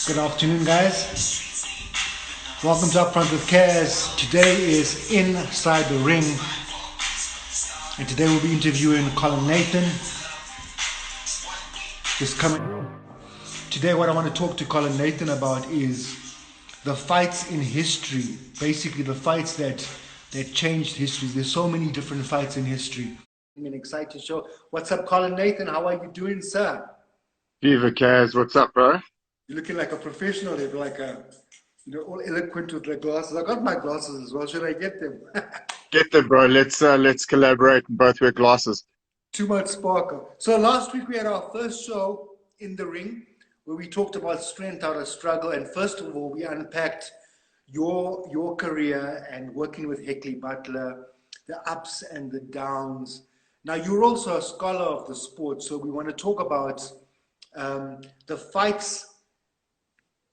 Good afternoon, guys. Welcome to Upfront with Caz. Today is Inside the Ring, and today we'll be interviewing Colin Nathan. Is coming. Today, what I want to talk to Colin Nathan about is the fights in history. Basically, the fights that changed history. There's so many different fights in history. An exciting show. What's up, Colin Nathan? How are you doing, sir? Viva Caz, what's up, bro? You're looking like a professional. You're like all eloquent with the glasses. I got my glasses as well. Should I get them? Get them, bro. Let's collaborate and both wear glasses. Too much sparkle. So last week we had our first show in the ring where we talked about strength out of struggle. And first of all, we unpacked your career and working with Heckley Butler, the ups and the downs. Now, you're also a scholar of the sport, so we want to talk about the fights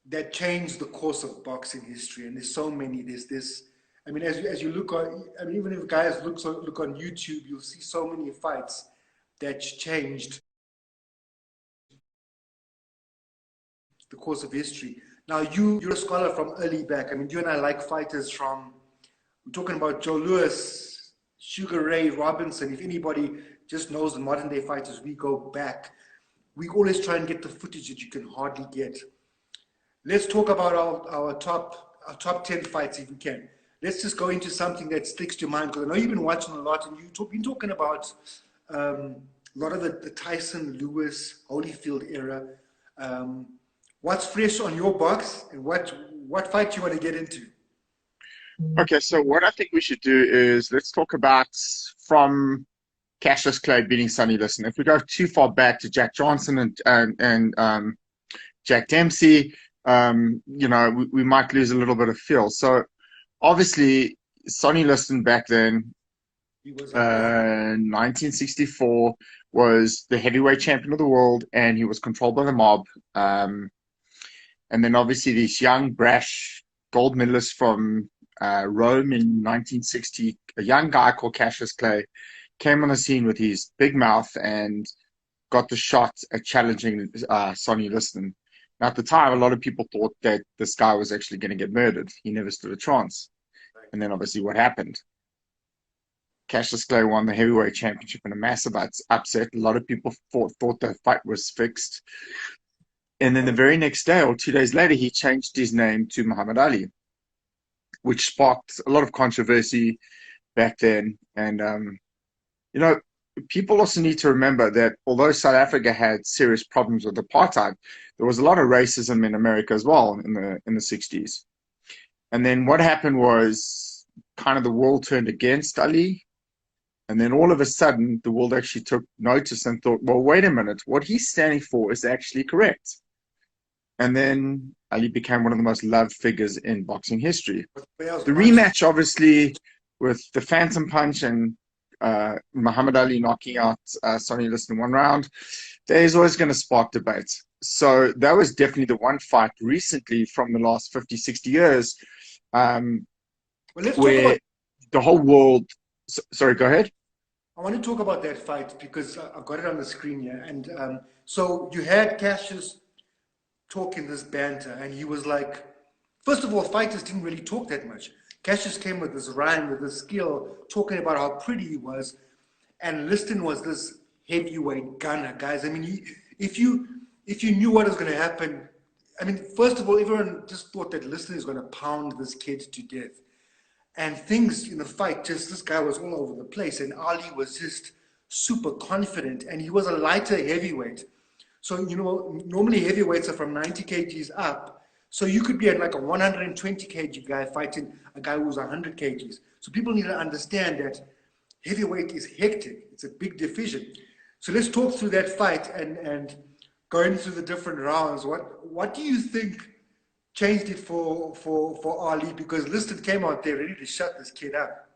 that changed the course of boxing history. And there's so many. There's this. I mean, as you look on, I mean, even if guys look on YouTube, you'll see so many fights that changed the course of history. Now, you're a scholar from early back. I mean, you and I like fighters from. We're talking about Joe Louis, Sugar Ray Robinson. If anybody just knows the modern day fighters, we go back. We always try and get the footage that you can hardly get. Let's talk about our top 10 fights if we can. Let's just go into something that sticks to your mind, because I know you've been watching a lot and you've been talking about a lot of the Tyson, Lewis, Holyfield era. What's fresh on your box, and what fight you want to get into? Okay, so what I think we should do is let's talk about from Cassius Clay beating Sonny Liston. If we go too far back to Jack Johnson and Jack Dempsey, we might lose a little bit of feel. So obviously, Sonny Liston back then, 1964, was the heavyweight champion of the world, and he was controlled by the mob. And then obviously this young, brash gold medalist from Rome in 1960, a young guy called Cassius Clay, came on the scene with his big mouth and got the shot at challenging Sonny Liston. Now, at the time, a lot of people thought that this guy was actually going to get murdered. He never stood a chance. And then obviously what happened? Cassius Clay won the heavyweight championship in a massive upset. A lot of people thought the fight was fixed. And then the very next day or 2 days later, he changed his name to Muhammad Ali, which sparked a lot of controversy back then. And, people also need to remember that although South Africa had serious problems with apartheid, there was a lot of racism in America as well in the 60s. And then what happened was kind of the world turned against Ali. And then all of a sudden, the world actually took notice and thought, well, wait a minute, what he's standing for is actually correct. And then Ali became one of the most loved figures in boxing history. The rematch, obviously, with the Phantom Punch and Muhammad Ali knocking out Sonny Liston in one round, there's always going to spark debate. So that was definitely the one fight recently from the last 50, 60 years where the whole world... Sorry, go ahead. I want to talk about that fight because I've got it on the screen here. And so you had Cassius talking this banter, and he was like, first of all, fighters didn't really talk that much. Cassius came with this rhyme, with this skill, talking about how pretty he was. And Liston was this heavyweight gunner, guys. I mean, if you knew what was going to happen, I mean, first of all, everyone just thought that Liston is going to pound this kid to death. And things in the fight, this guy was all over the place. And Ali was just super confident. And he was a lighter heavyweight. So, normally heavyweights are from 90 kgs up. So you could be at like a 120 kg guy fighting a guy who's 100 kgs. So people need to understand that heavyweight is hectic. It's a big division. So let's talk through that fight and going through the different rounds. What do you think changed it for Ali? Because Liston came out there ready to shut this kid up.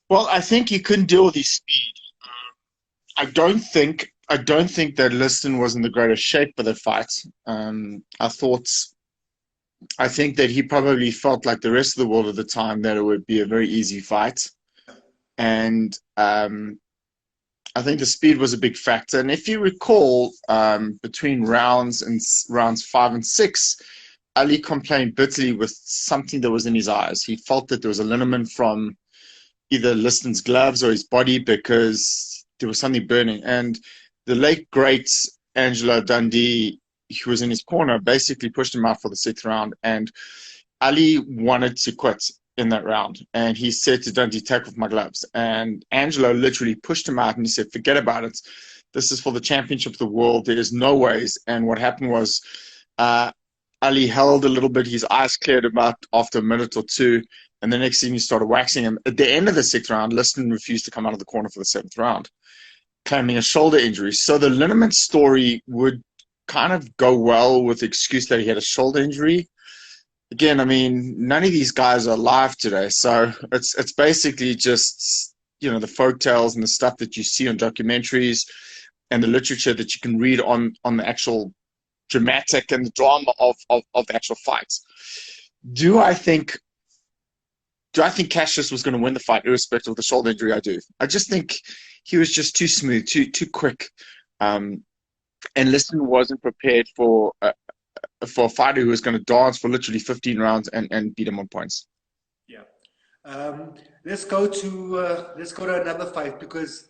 Well, I think he couldn't deal with his speed. I don't think that Liston was in the greatest shape for the fight. I think that he probably felt like the rest of the world at the time that it would be a very easy fight. And I think the speed was a big factor. And if you recall, between rounds 5 and 6, Ali complained bitterly with something that was in his eyes. He felt that there was a liniment from either Liston's gloves or his body because there was something burning. And the late, great Angelo Dundee, who was in his corner, basically pushed him out for the 6th round. And Ali wanted to quit in that round. And he said to Dundee, take off my gloves. And Angelo literally pushed him out and he said, forget about it. This is for the championship of the world. There is no ways. And what happened was Ali held a little bit. His eyes cleared about after a minute or two. And the next thing he started waxing him. At the end of the 6th round, Liston refused to come out of the corner for the 7th round, claiming a shoulder injury. So the liniment story would kind of go well with the excuse that he had a shoulder injury. Again, I mean, none of these guys are alive today, so it's basically just, you know, the folk tales and the stuff that you see on documentaries and the literature that you can read on the actual dramatic and the drama of the actual fights. Do I think Cassius was going to win the fight irrespective of the shoulder injury? I do. I just think he was just too smooth, too quick, and Liston wasn't prepared for a fighter who was going to dance for literally 15 rounds and beat him on points. Yeah. Let's go to another fight, because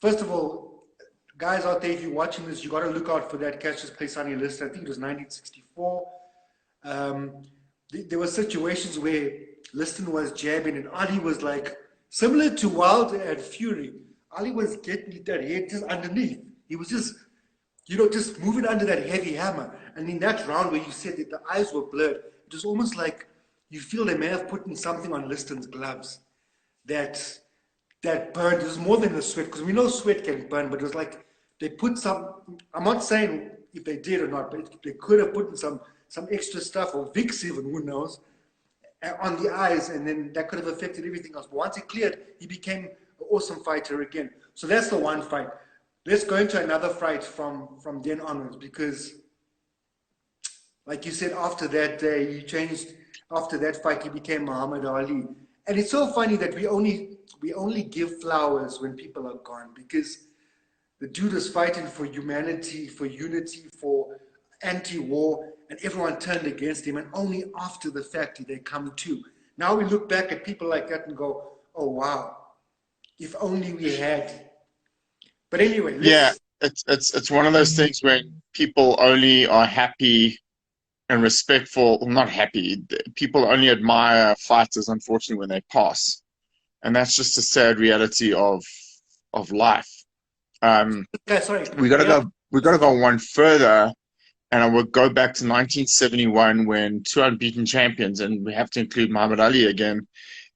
first of all, guys out there, if you're watching this, you got to look out for that Cassius Clay-Sonny Liston. I think it was 1964. There were situations where Liston was jabbing and Ali was like, similar to Wilder and Fury, Ali was getting that head just underneath. He was just, you know, just moving under that heavy hammer. And in that round where you said that the eyes were blurred, it was almost like you feel they may have put in something on Liston's gloves that burned. It was more than the sweat, because we know sweat can burn, but it was like they put some, I'm not saying if they did or not, but they could have put in some extra stuff, or Vicks even, who knows, on the eyes, and then that could have affected everything else. But once it cleared, he became an awesome fighter again. So that's the one fight. Let's go into another fight from then onwards, because like you said, after that day, he changed. After that fight, he became Muhammad Ali. And it's so funny that we only give flowers when people are gone, because the dude is fighting for humanity, for unity, for anti-war, and everyone turned against him. And only after the fact did they come to. Now we look back at people like that and go, oh, wow, if only we had. But anyway. Yeah, it's one of those things when people only are happy and respectful, well, not happy. People only admire fighters, unfortunately, when they pass. And that's just a sad reality of life. Sorry. We gotta go one further, and I would go back to 1971 when two unbeaten champions, and we have to include Muhammad Ali again,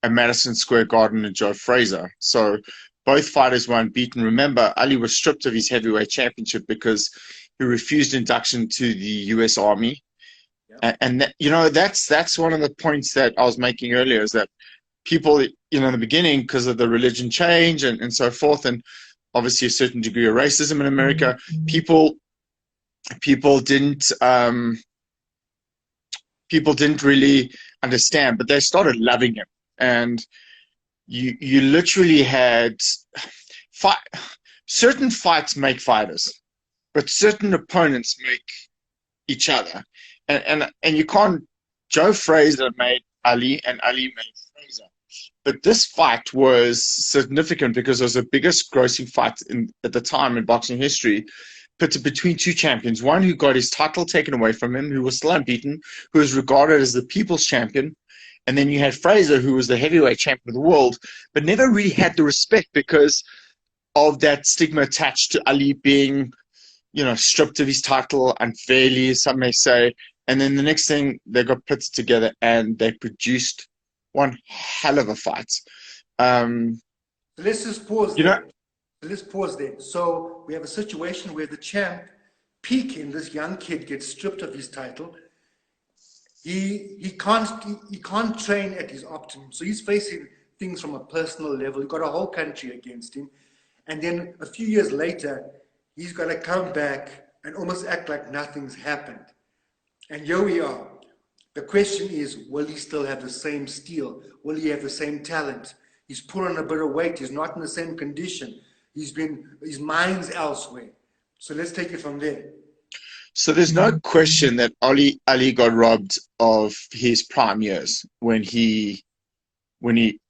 at Madison Square Garden and Joe Frazier. So both fighters were unbeaten. Remember, Ali was stripped of his heavyweight championship because he refused induction to the U.S. Army. Yep. And that, you know, that's one of the points that I was making earlier, is that people, you know, in the beginning, because of the religion change and so forth, and obviously a certain degree of racism in America, people didn't really understand, but they started loving him. And you literally had certain fights make fighters, but certain opponents make each other. And you can't. Joe Frazier made Ali, and Ali made Frazier. But this fight was significant because it was the biggest grossing fight at the time in boxing history, put between two champions. One who got his title taken away from him, who was still unbeaten, who was regarded as the people's champion. And then you had Frazier, who was the heavyweight champion of the world, but never really had the respect because of that stigma attached to Ali being, you know, stripped of his title unfairly, some may say. And then the next thing, they got put together and they produced one hell of a fight. Let's just pause there. Let's pause there. So we have a situation where the champ, Pekin, this young kid, gets stripped of his title. He can't train at his optimum. So he's facing things from a personal level. He's got a whole country against him. And then a few years later, he's got to come back and almost act like nothing's happened. And here we are. The question is, will he still have the same steel? Will he have the same talent? He's put on a bit of weight. He's not in the same condition. his mind's elsewhere. So let's take it from there. So there's no question that Ali got robbed of his prime years when he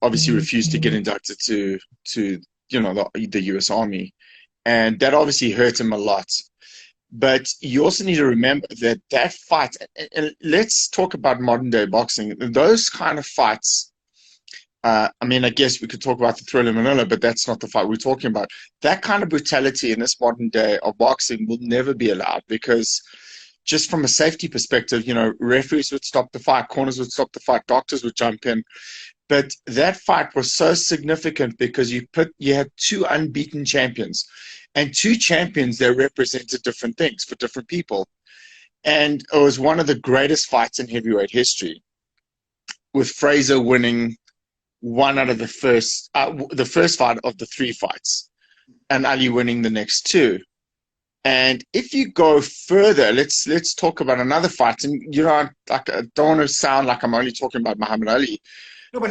obviously refused to get inducted to the US Army, and that obviously hurt him a lot. But you also need to remember that fight, and let's talk about modern day boxing. Those kind of fights, I guess we could talk about the Thriller Manila, but that's not the fight we're talking about. That kind of brutality in this modern day of boxing will never be allowed, because just from a safety perspective, referees would stop the fight, corners would stop the fight, doctors would jump in. But that fight was so significant because you had two unbeaten champions, and two champions that represented different things for different people. And it was one of the greatest fights in heavyweight history, with Frazier winning one out of the first fight of the three fights, and Ali winning the next two. And if you go further, let's talk about another fight. And I don't want to sound like I'm only talking about Muhammad Ali. No, but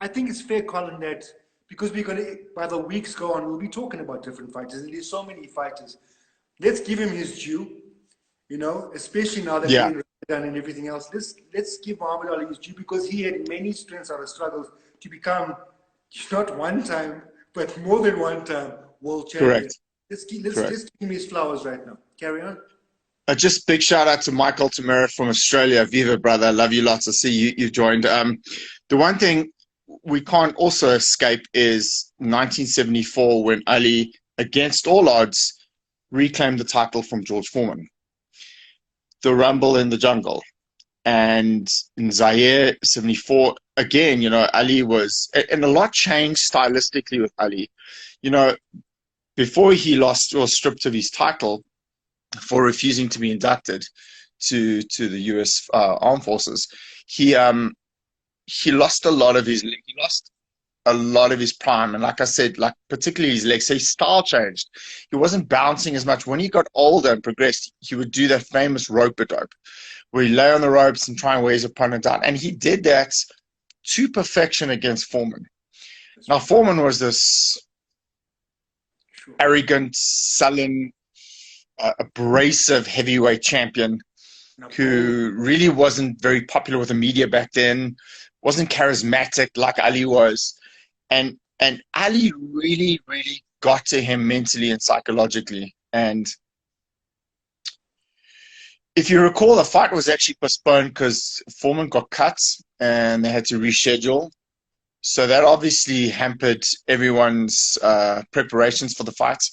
I think it's fair, Colin, that because we're going to, by the weeks go on, we'll be talking about different fighters, and there's so many fighters. Let's give him his due, especially now that he's done and everything else. Let's give Muhammad Ali his due, because he had many strengths out of struggles to become not one time, but more than one time world champion. Correct. Let's give him his flowers right now. Carry on. Just big shout out to Michael Tamara from Australia. Viva, brother. Love you lots. I see you joined. The one thing we can't also escape is 1974, when Ali, against all odds, reclaimed the title from George Foreman. The Rumble in the Jungle. And in Zaire, 74, again, Ali was, and a lot changed stylistically with Ali. Before he lost or stripped of his title for refusing to be inducted to the U.S. Armed Forces, he lost a lot of his prime, and like I said, particularly his legs. So his style changed. He wasn't bouncing as much. When he got older and progressed, he would do that famous rope-a-dope, where he lay on the ropes and try and wear his opponent down. And he did that to perfection against Foreman. Now, Foreman was this arrogant, sullen, abrasive heavyweight champion who really wasn't very popular with the media back then, wasn't charismatic like Ali was. And Ali really, really got to him mentally and psychologically. And if you recall, the fight was actually postponed because Foreman got cut and they had to reschedule. So that obviously hampered everyone's preparations for the fight.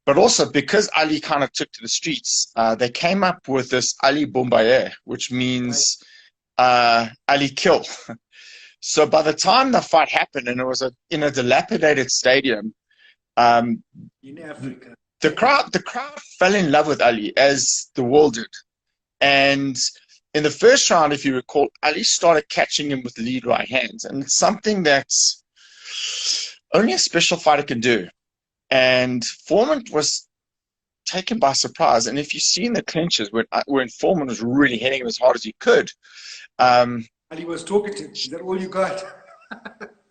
But also because Ali kind of took to the streets, they came up with this Ali Bombaye, which means Ali kill. So by the time the fight happened, and it was in a dilapidated stadium, in Africa, the crowd fell in love with Ali, as the world did. And in the first round, if you recall, Ali started catching him with lead right hands. And it's something that's only a special fighter can do. And Foreman was taken by surprise. And if you see in the clinches, when Foreman was really hitting him as hard as he could. Ali was talking to him. Is that all you got?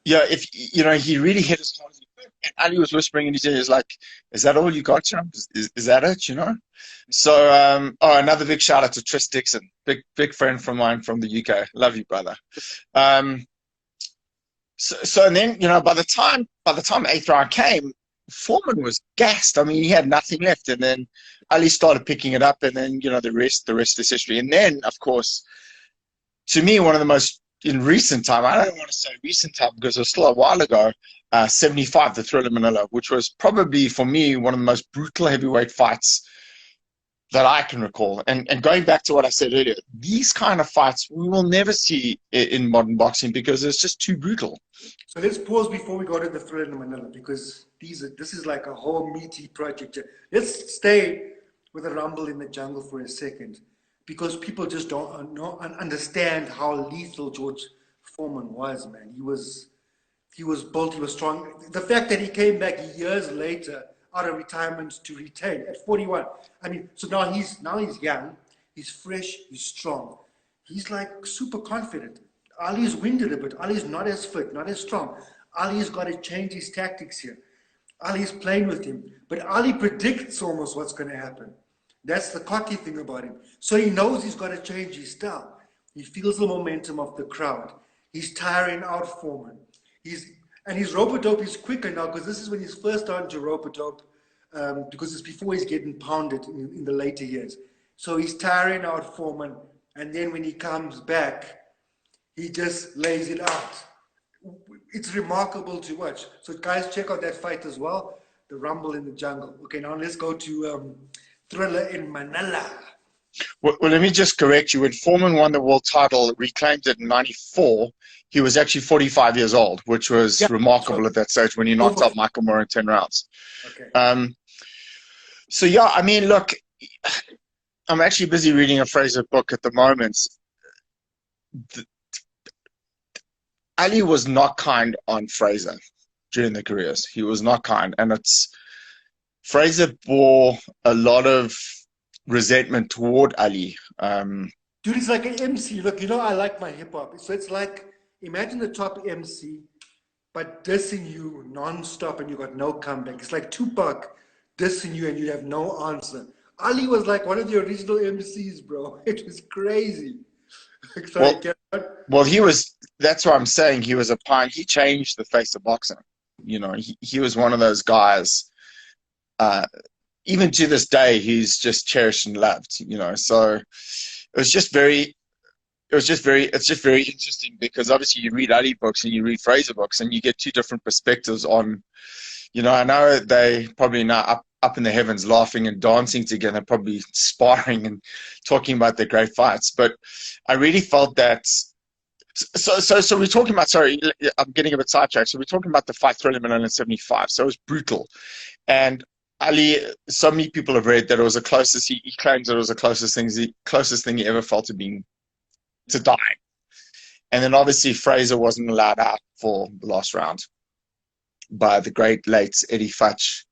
Yeah, he really hit as hard as he could. And Ali was whispering in his ear, like, is that all you got, Is that it, So, another big shout out to Tris Dixon, big friend from mine from the UK. Love you, brother. So and then, by the time eighth round came, Foreman was gassed. I mean, he had nothing left. And then Ali started picking it up, and then, the rest is history. And then, of course, to me, one of the most, in recent time, I don't want to say recent time because it was still a while ago, 75, the Thriller Manila, which was probably, for me, one of the most brutal heavyweight fights that I can recall. And going back to what I said earlier, these kind of fights we will never see in modern boxing because it's just too brutal. So let's pause before we go to the Thriller Manila, because this is like a whole meaty project. Let's stay with the Rumble in the Jungle for a second, because people just don't understand how lethal George Foreman was, man. He was built, he was strong. The fact that he came back years later out of retirement to retain at 41. I mean, so now he's young, he's fresh, he's strong. He's like super confident. Ali's winded a bit. Ali's not as fit, not as strong. Ali's got to change his tactics here. Ali's playing with him. But Ali predicts almost what's going to happen. That's the cocky thing about him. So he knows he's got to change his style. He feels the momentum of the crowd. He's tiring out Foreman. And his rope-a-dope is quicker now, because this is when he's first on to rope-a-dope, because it's before he's getting pounded in the later years. So he's tiring out Foreman, and then when he comes back, he just lays it out. It's remarkable to watch. So guys, check out that fight as well, the Rumble in the Jungle. Okay, now let's go to Thriller in Manila. Well, let me just correct you. When Foreman won the world title, reclaimed it in '94, he was actually 45 years old, which was remarkable at that stage when he knocked out Michael Moore in 10 rounds. Okay. So, yeah, I mean, look, I'm actually busy reading a Frazier book at the moment. Ali was not kind on Frazier during their careers. He was not kind. And Frazier bore a lot of resentment toward Ali. Dude, it's like an MC. Look, I like my hip hop. So it's like, imagine the top MC, but dissing you non-stop and you got no comeback. It's like Tupac dissing you and you have no answer. Ali was like one of the original MCs, bro. It was crazy. That's what I'm saying. He was a pioneer. He changed the face of boxing. He was one of those guys. Even to this day, he's just cherished and loved. So it's just very interesting, because obviously you read Ali books and you read Frazier books and you get two different perspectives on. I know they probably now up in the heavens laughing and dancing together, probably sparring and talking about their great fights. But I really felt that. So we're talking about. Sorry, I'm getting a bit sidetracked. So we're talking about the fight Thriller in '75. So it was brutal, and Ali. So many people have read that it was the closest. He claims that it was the closest thing he ever felt to die. And then obviously Frazier wasn't allowed out for the last round by the great late Eddie Futch.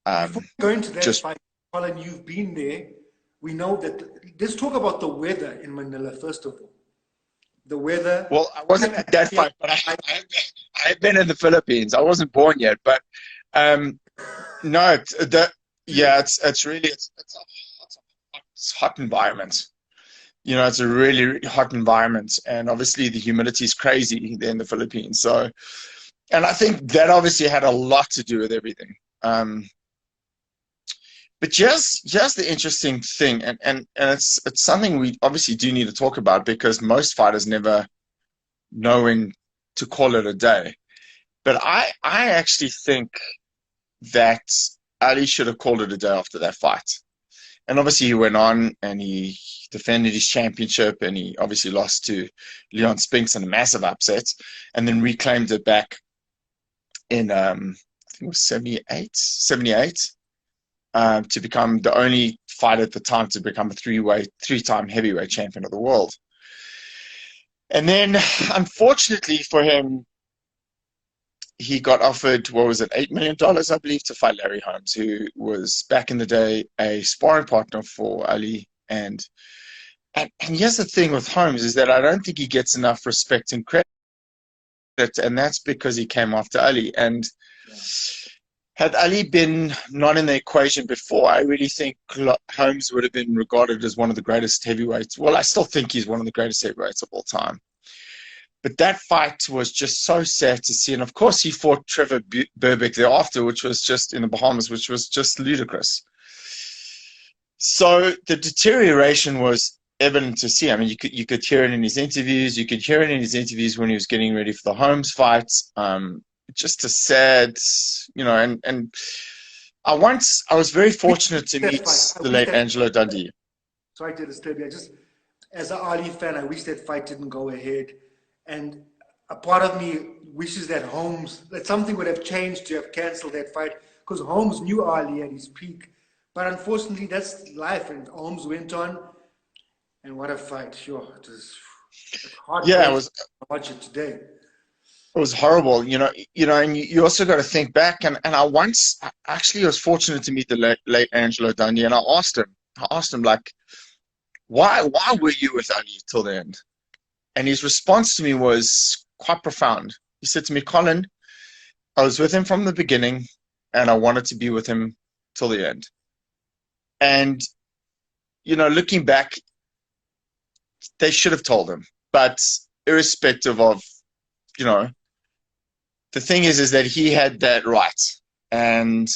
Before going to that fight, Colin, you've been there. We know that. Let's talk about the weather in Manila first of all. The weather. Well, I wasn't at that fight, but I've been in the Philippines. I wasn't born yet, but no, it's really a hot environment. It's a really, really hot environment, and obviously the humidity is crazy there in the Philippines. So, and I think that obviously had a lot to do with everything. But just the interesting thing, and it's something we obviously do need to talk about, because most fighters never know when to call it a day. But I actually think that Ali should have called it a day after that fight. And obviously he went on and he defended his championship, and he obviously lost to Leon Spinks in a massive upset, and then reclaimed it back in I think it was 78. To become the only fighter at the time to become a three-time heavyweight champion of the world. And then, unfortunately for him, he got offered, what was it, $8 million, I believe, to fight Larry Holmes, who was back in the day a sparring partner for Ali. And here's the thing with Holmes, is that I don't think he gets enough respect and credit, and that's because he came after Ali. And had Ali been not in the equation before, I really think Holmes would have been regarded as one of the greatest heavyweights. Well, I still think he's one of the greatest heavyweights of all time. But that fight was just so sad to see. And of course, he fought Trevor Berbick thereafter, which was just in the Bahamas, which was just ludicrous. So the deterioration was evident to see. I mean, you could hear it in his interviews. You could hear it in his interviews when he was getting ready for the Holmes fight. Just a sad, and I was very fortunate to meet the late Angelo Dundee. Sorry to disturb you. As an Ali fan, I wish that fight didn't go ahead. And a part of me wishes that something would have changed to have cancelled that fight, because Holmes knew Ali at his peak. But unfortunately, that's life. And Holmes went on, and what a fight. Sure, it was hard to watch it today. It was horrible, and you also got to think back. And I actually was fortunate to meet the late Angelo Dundee, and I asked him, like, why were you with Ali till the end? And his response to me was quite profound. He said to me, Colin, I was with him from the beginning. and I wanted to be with him till the end. And, looking back, they should have told him. But irrespective of, the thing is that he had that right. And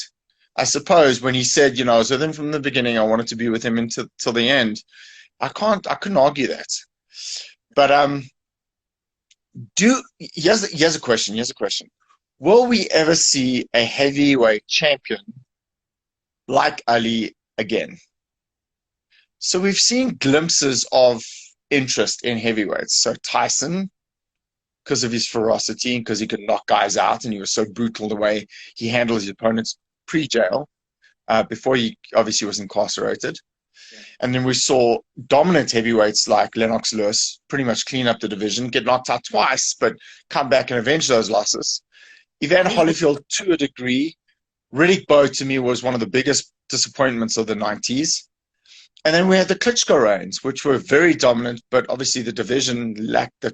I suppose when he said, I was with him from the beginning, I wanted to be with him till the end, I couldn't argue that. But here's a question. Will we ever see a heavyweight champion like Ali again? So we've seen glimpses of interest in heavyweights. So Tyson, because of his ferocity and because he could knock guys out, and he was so brutal the way he handled his opponents pre-jail, before he obviously was incarcerated. Yeah. And then we saw dominant heavyweights like Lennox Lewis pretty much clean up the division, get knocked out twice, but come back and avenge those losses. Evander Holyfield, to a degree. Riddick Bowe, to me, was one of the biggest disappointments of the 90s. And then we had the Klitschko reigns, which were very dominant, but obviously the division lacked the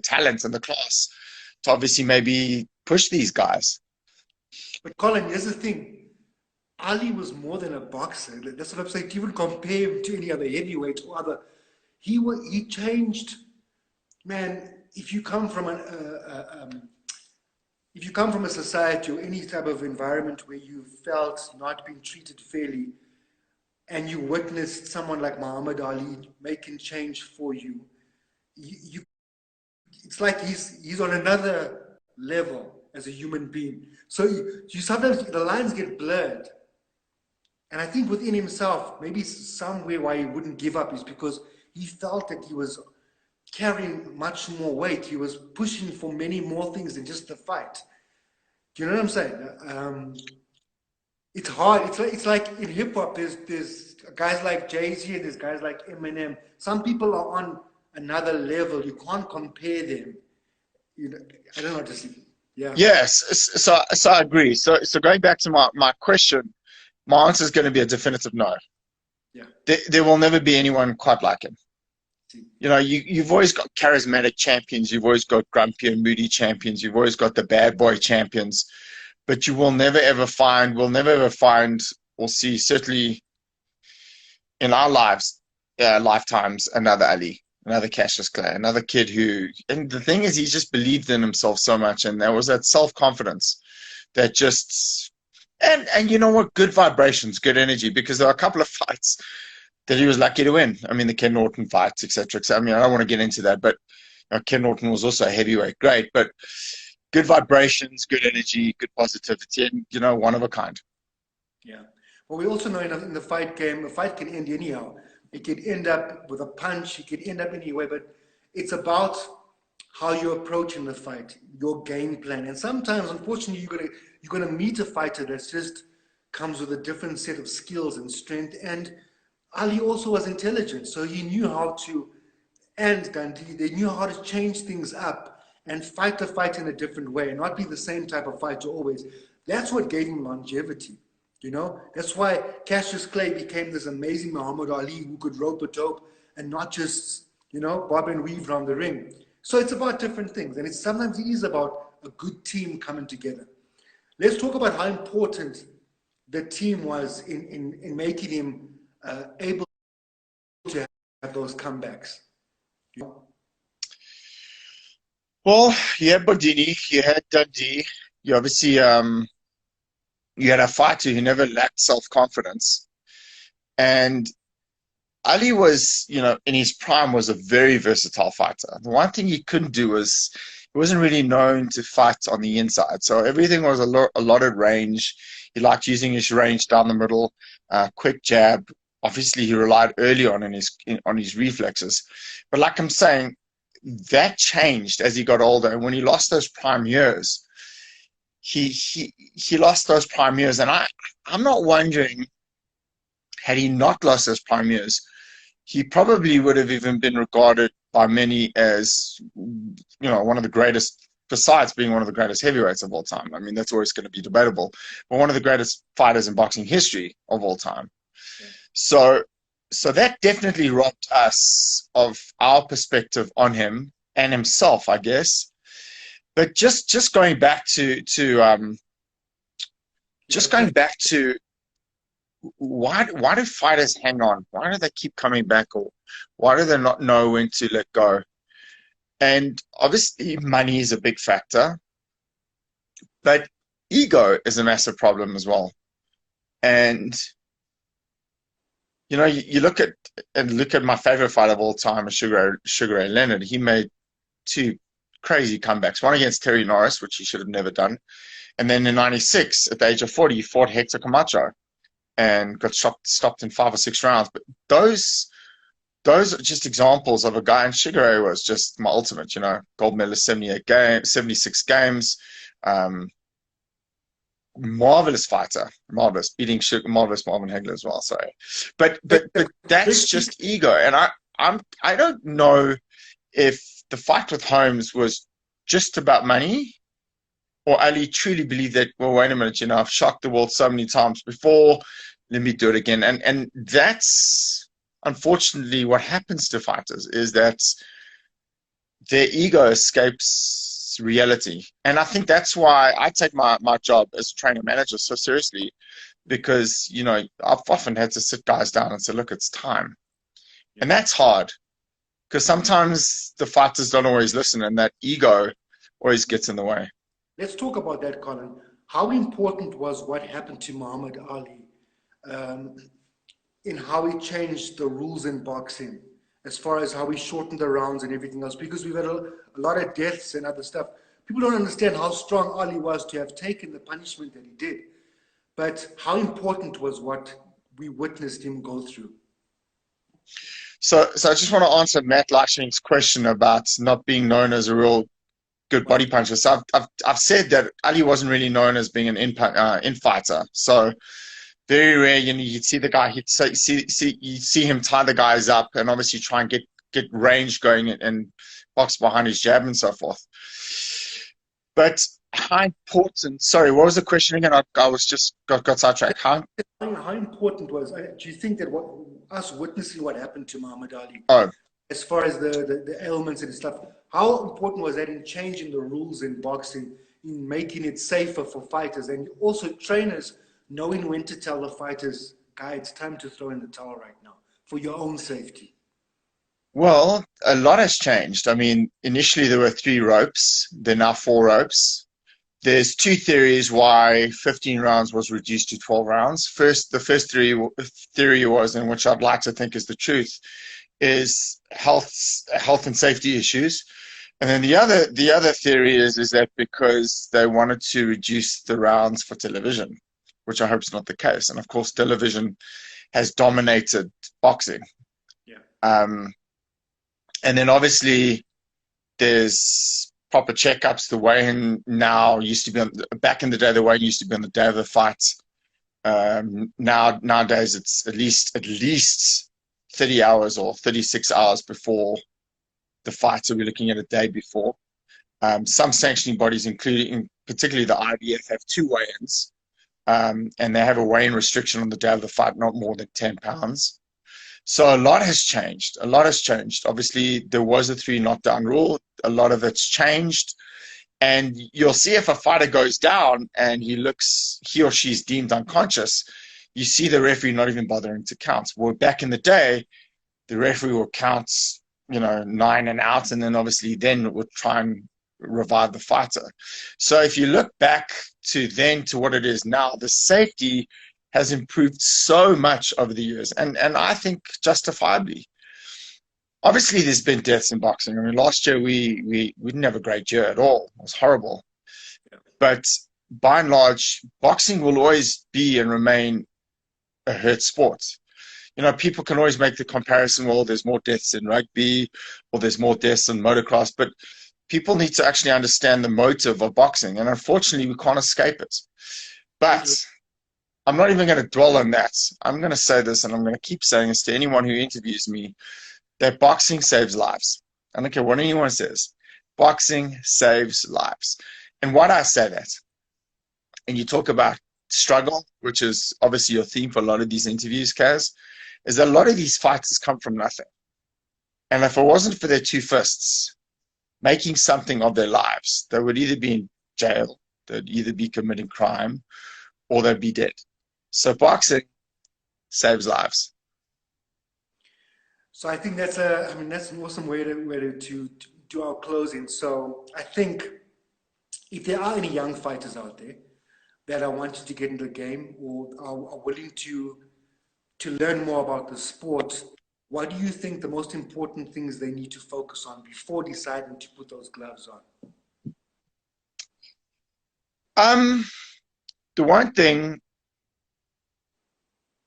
talent and the class to obviously maybe push these guys. But Colin, here's the thing. Ali was more than a boxer. That's what I'm saying. To even compare him to any other heavyweight or other, he changed. Man, if you come from a society or any type of environment where you felt not being treated fairly, and you witnessed someone like Muhammad Ali making change for you, it's like he's on another level as a human being. So you sometimes, the lines get blurred. And I think within himself, maybe somewhere why he wouldn't give up is because he felt that he was carrying much more weight. He was pushing for many more things than just the fight. Do you know what I'm saying? It's hard. It's like in hip hop, there's guys like Jay-Z and there's guys like Eminem. Some people are on another level. You can't compare them. I don't know, just yeah. Yes, so I agree. So going back to my question, my answer is going to be a definitive no. Yeah. There will never be anyone quite like him. You've always got charismatic champions. You've always got grumpy and moody champions. You've always got the bad boy champions. But you will never ever find, or see, certainly in our lifetimes, another Ali, another Cassius Clay, another kid who, and the thing is, he just believed in himself so much, and there was that self-confidence that just, and you know what, good vibrations, good energy, because there are a couple of fights that he was lucky to win. I mean, the Ken Norton fights, etc. I mean, I don't want to get into that, but Ken Norton was also a heavyweight great, but good vibrations, good energy, good positivity, and, one of a kind. Yeah. Well, we also know in the fight game, a fight can end anyhow. It could end up with a punch. It could end up anyway, but it's about how you're approaching the fight, your game plan. And sometimes, unfortunately, you're gonna meet a fighter that just comes with a different set of skills and strength. And Ali also was intelligent, so he knew how to, and Gandhi, they knew how to change things up and fight the fight in a different way, and not be the same type of fighter always. That's what gave him longevity. That's why Cassius Clay became this amazing Muhammad Ali who could rope a dope and not just, bob and weave around the ring. So it's about different things, and sometimes it is about a good team coming together. Let's talk about how important the team was in making him able to have those comebacks. Well, you had Bodini, you had Dundee, you obviously you had a fighter who never lacked self-confidence. And Ali was, in his prime, was a very versatile fighter. The one thing he couldn't do was he wasn't really known to fight on the inside. So everything was a lot of range. He liked using his range down the middle, quick jab. Obviously, he relied early on his reflexes. But like I'm saying, that changed as he got older. And when he lost those prime years, he lost those prime years. And I'm not wondering, had he not lost those prime years, he probably would have even been regarded by many as, one of the greatest, besides being one of the greatest heavyweights of all time. I mean, that's always going to be debatable, but one of the greatest fighters in boxing history of all time. Yeah. So that definitely robbed us of our perspective on him and himself, I guess. But just going back to just going back to why do fighters hang on? Why do they keep coming back, or why do they not know when to let go? And obviously, money is a big factor, but ego is a massive problem as well. And you look at my favorite fight of all time, Sugar Ray Leonard. He made two crazy comebacks. One against Terry Norris, which he should have never done, and then in '96, at the age of 40, he fought Hector Camacho and got stopped in 5 or 6 rounds. But those are just examples of a guy, and Sugar Ray was just my ultimate, gold medalist, 76 games, marvelous fighter, beating marvelous Marvin Hagler as well. Sorry, but that's just ego, and I don't know if the fight with Holmes was just about money, or Ali truly believed that, well, wait a minute, I've shocked the world so many times before, let me do it again. And that's unfortunately what happens to fighters, is that their ego escapes reality. And I think that's why I take my job as a trainer manager so seriously, because, I've often had to sit guys down and say, look, it's time. And that's hard, because sometimes the fighters don't always listen, and that ego always gets in the way. Let's talk about that, Colin. How important was what happened to Muhammad Ali in how he changed the rules in boxing, as far as how he shortened the rounds and everything else? Because we've had a lot of deaths and other stuff. People don't understand how strong Ali was to have taken the punishment that he did. But how important was what we witnessed him go through? So I just want to answer Matt Lashing's question about not being known as a real good body puncher. So I've said that Ali wasn't really known as being an infighter. So very rare, you'd see the guy, you'd see him tie the guys up and obviously try and get range going and box behind his jab and so forth. But how important? Sorry, what was the question again? I was just got sidetracked. How important was? Do you think that us witnessing what happened to Muhammad Ali, as far as the ailments and stuff, how important was that in changing the rules in boxing, in making it safer for fighters, and also trainers knowing when to tell the fighters, guy, it's time to throw in the towel right now for your own safety? Well, a lot has changed. I mean, initially there were 3 ropes. There are now 4 ropes. There's 2 theories why 15 rounds was reduced to 12 rounds. The first theory was, and which I'd like to think is the truth, is health and safety issues. And then the other theory is that because they wanted to reduce the rounds for television, which I hope is not the case. And of course, television has dominated boxing. Yeah. And then obviously there's proper checkups. The weigh-in now used to be back in the day. The weigh-in used to be on the day of the fight. Nowadays it's at least 30 hours or 36 hours before the fight. So we're looking at a day before. Some sanctioning bodies, including particularly the IBF, have 2 weigh-ins, and they have a weigh-in restriction on the day of the fight, not more than 10 pounds. So a lot has changed. Obviously, there was a 3 knockdown rule. A lot of it's changed. And you'll see if a fighter goes down and he or she's deemed unconscious, you see the referee not even bothering to count. Well, back in the day, the referee will count, 9 and out, and then obviously then would try and revive the fighter. So if you look back to what it is now, the safety has improved so much over the years, and I think justifiably. Obviously, there's been deaths in boxing. I mean, last year we didn't have a great year at all. It was horrible. Yeah. But by and large, boxing will always be and remain a hurt sport. People can always make the comparison, well, there's more deaths in rugby or there's more deaths in motocross, but people need to actually understand the motive of boxing, and unfortunately, we can't escape it. But I'm not even going to dwell on that. I'm going to say this, and I'm going to keep saying this to anyone who interviews me, that boxing saves lives. I don't care what anyone says. Boxing saves lives. And why do I say that? And you talk about struggle, which is obviously your theme for a lot of these interviews, Caz, is that a lot of these fighters come from nothing. And if it wasn't for their 2 fists making something of their lives, they would either be in jail, they'd either be committing crime, or they'd be dead. So boxing saves lives. So I think that's an awesome way to do our closing. So I think if there are any young fighters out there that are wanting to get into the game or are willing to learn more about the sport, what do you think the most important things they need to focus on before deciding to put those gloves on? The one thing,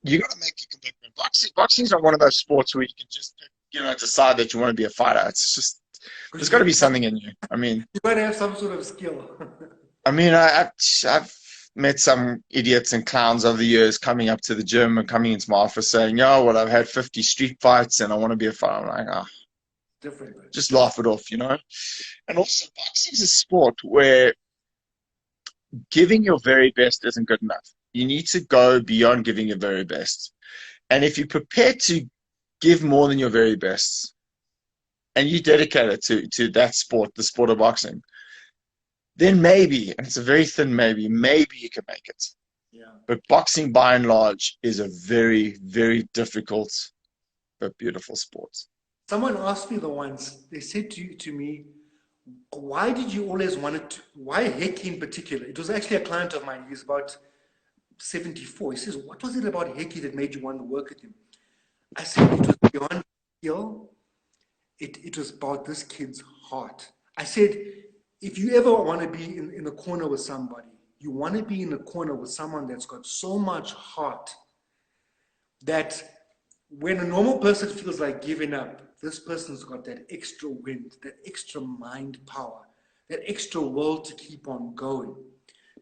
you got to make a commitment. Boxing is not one of those sports where you can just, decide that you want to be a fighter. It's just, there's got to be something in you. I mean, you got to have some sort of skill. I mean, I've met some idiots and clowns over the years coming up to the gym and coming into my office saying, "Yo, well, I've had 50 street fights and I want to be a fighter." I'm like, different. Just laugh it off, And also, boxing is a sport where giving your very best isn't good enough. You need to go beyond giving your very best. And if you're prepared to give more than your very best, and you dedicate it to that sport, the sport of boxing, then maybe, and it's a very thin maybe you can make it. Yeah. But boxing, by and large, is a very, very difficult but beautiful sport. Someone asked me once, they said to me, why did you always want it? Why Heki in particular? It was actually a client of mine. He's about 74. He says, what was it about Heki that made you want to work with him? I said, it was beyond skill. It was about this kid's heart. I said, if you ever want to be in a corner with somebody, you want to be in a corner with someone that's got so much heart that when a normal person feels like giving up, this person's got that extra wind, that extra mind power, that extra will to keep on going.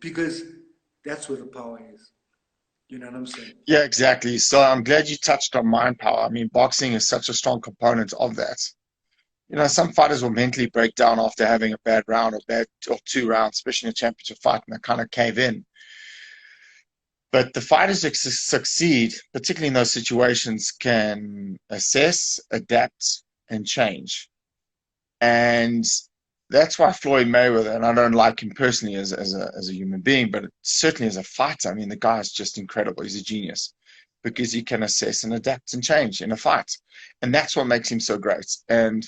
Because that's where the power is. You know what I'm saying? Yeah, exactly. So I'm glad you touched on mind power. I mean, boxing is such a strong component of that. Some fighters will mentally break down after having a bad round or two rounds, especially in a championship fight, and they kind of cave in. But the fighters that succeed, particularly in those situations, can assess, adapt, and change. And that's why Floyd Mayweather, and I don't like him personally as a human being, but certainly as a fighter, I mean, the guy is just incredible. He's a genius because he can assess and adapt and change in a fight. And that's what makes him so great. And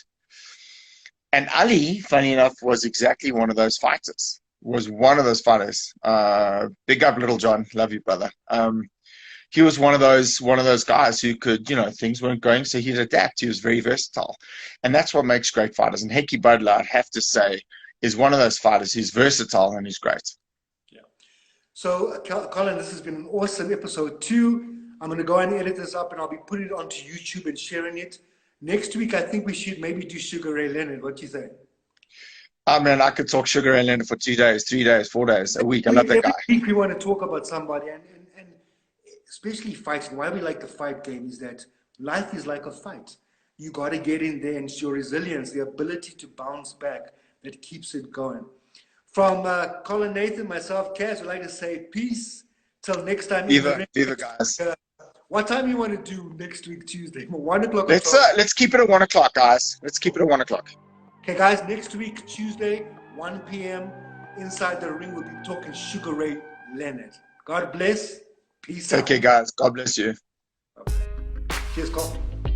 Ali, funny enough, was exactly one of those fighters. Big up, Little John. Love you, brother. He was one of those guys who could, things weren't going, so he'd adapt. He was very versatile. And that's what makes great fighters. And Heki Butler, I'd have to say, is one of those fighters who's versatile and he's great. Yeah. So, Colin, this has been an awesome episode 2. I'm going to go and edit this up and I'll be putting it onto YouTube and sharing it. Next week, I think we should maybe do Sugar Ray Leonard. What do you think? Oh, man, I could talk Sugar Ray Leonard for 2 days, 3 days, 4 days, a week. I love that guy. Every week we want to talk about somebody, and especially fighting. Why we like the fight game is that life is like a fight. You got to get in there, and it's your resilience, the ability to bounce back that keeps it going. From Colin Nathan, myself, Caz, I'd like to say peace. Till next time. Viva, guys. What time you want to do next week, Tuesday? 1 o'clock? Let's keep it at 1 o'clock, guys. Let's keep it at 1 o'clock. Okay, guys, next week, Tuesday, 1 p.m., Inside the Ring, we'll be talking Sugar Ray Leonard. God bless. Peace out. Okay, guys. God bless you. Cheers, Colin.